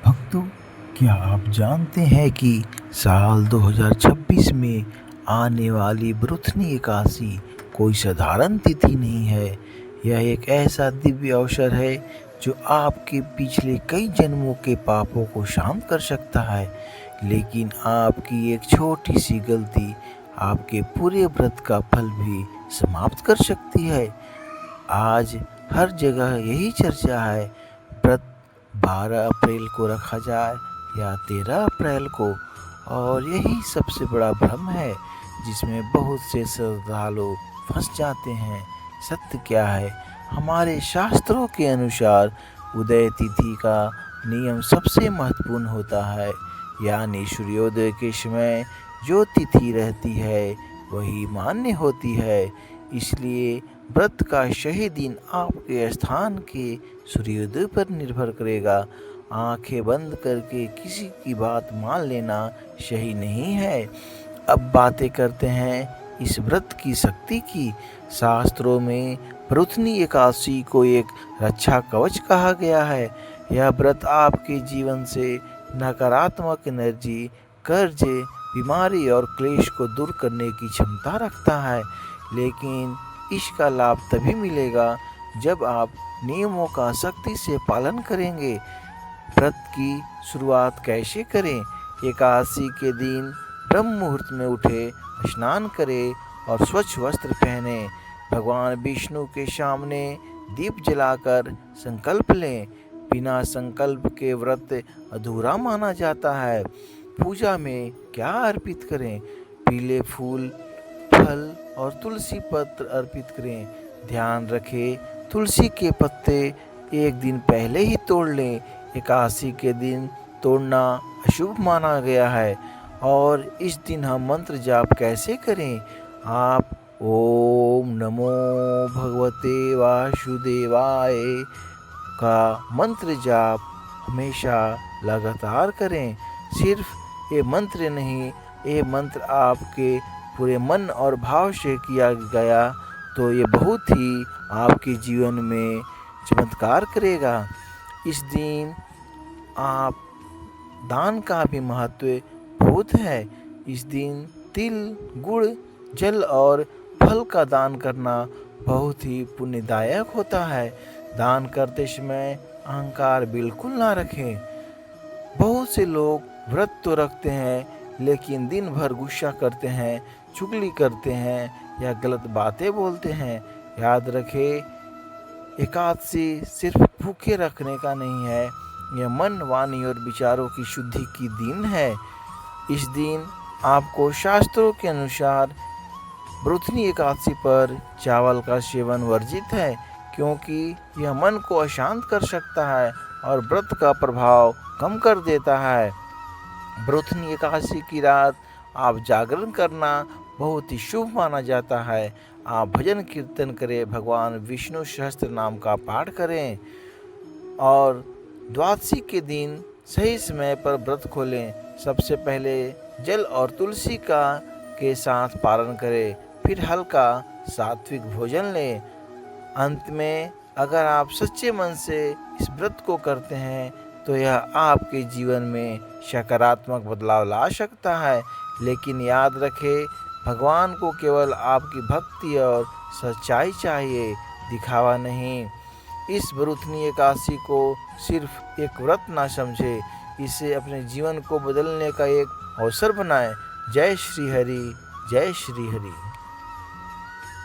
भक्तों, क्या आप जानते हैं कि साल 2026 में आने वाली बृथनी एकादशी कोई साधारण तिथि नहीं है। यह एक ऐसा दिव्य अवसर है जो आपके पिछले कई जन्मों के पापों को शांत कर सकता है। लेकिन आपकी एक छोटी सी गलती आपके पूरे व्रत का फल भी समाप्त कर सकती है। आज हर जगह यही चर्चा है, व्रत 12 अप्रैल को रखा जाए या 13 अप्रैल को, और यही सबसे बड़ा भ्रम है जिसमें बहुत से श्रद्धालु फंस जाते हैं। सत्य क्या है? हमारे शास्त्रों के अनुसार उदय तिथि का नियम सबसे महत्वपूर्ण होता है, यानी सूर्योदय के समय जो तिथि रहती है वही मान्य होती है। इसलिए व्रत का सही दिन आपके स्थान के सूर्योदय पर निर्भर करेगा। आंखें बंद करके किसी की बात मान लेना सही नहीं है। अब बातें करते हैं इस व्रत की शक्ति की। शास्त्रों में बृथनी एकादशी को एक रक्षा कवच कहा गया है। यह व्रत आपके जीवन से नकारात्मक एनर्जी, कर्ज, बीमारी और क्लेश को दूर करने की क्षमता रखता है। लेकिन इसका लाभ तभी मिलेगा जब आप नियमों का सख्ती से पालन करेंगे। व्रत की शुरुआत कैसे करें? एकादशी के दिन ब्रह्म मुहूर्त में उठे, स्नान करें और स्वच्छ वस्त्र पहने। भगवान विष्णु के सामने दीप जलाकर संकल्प लें। बिना संकल्प के व्रत अधूरा माना जाता है। पूजा में क्या अर्पित करें? पीले फूल, फल और तुलसी पत्र अर्पित करें। ध्यान रखें, तुलसी के पत्ते एक दिन पहले ही तोड़ लें। एकादशी के दिन तोड़ना अशुभ माना गया है। और इस दिन हम मंत्र जाप कैसे करें? आप ओम नमो भगवते वासुदेवाय का मंत्र जाप हमेशा लगातार करें। सिर्फ ये मंत्र नहीं, ये मंत्र आपके पूरे मन और भाव से किया गया तो ये बहुत ही आपके जीवन में चमत्कार करेगा। इस दिन आप दान का भी महत्व बहुत है। इस दिन तिल, गुड़, जल और फल का दान करना बहुत ही पुण्यदायक होता है। दान करते समय अहंकार बिल्कुल ना रखें। बहुत से लोग व्रत तो रखते हैं लेकिन दिन भर गुस्सा करते हैं, चुगली करते हैं या गलत बातें बोलते हैं। याद रखें, एकादशी सिर्फ भूखे रखने का नहीं है, यह मन, वाणी और विचारों की शुद्धि की दिन है। इस दिन आपको शास्त्रों के अनुसार बृथनी एकादशी पर चावल का सेवन वर्जित है, क्योंकि यह मन को अशांत कर सकता है और व्रत का प्रभाव कम कर देता है। बृथनी एकादशी की रात आप जागरण करना बहुत ही शुभ माना जाता है। आप भजन कीर्तन करें, भगवान विष्णु सहस्त्र नाम का पाठ करें और द्वादशी के दिन सही समय पर व्रत खोलें। सबसे पहले जल और तुलसी का के साथ पारण करें, फिर हल्का सात्विक भोजन लें। अंत में अगर आप सच्चे मन से इस व्रत को करते हैं तो यह आपके जीवन में सकारात्मक बदलाव ला सकता है। लेकिन याद रखें, भगवान को केवल आपकी भक्ति और सच्चाई चाहिए, दिखावा नहीं। इस बृथनी एकादशी को सिर्फ एक व्रत ना समझे, इसे अपने जीवन को बदलने का एक अवसर बनाएं। जय श्री हरि, जय श्री हरि।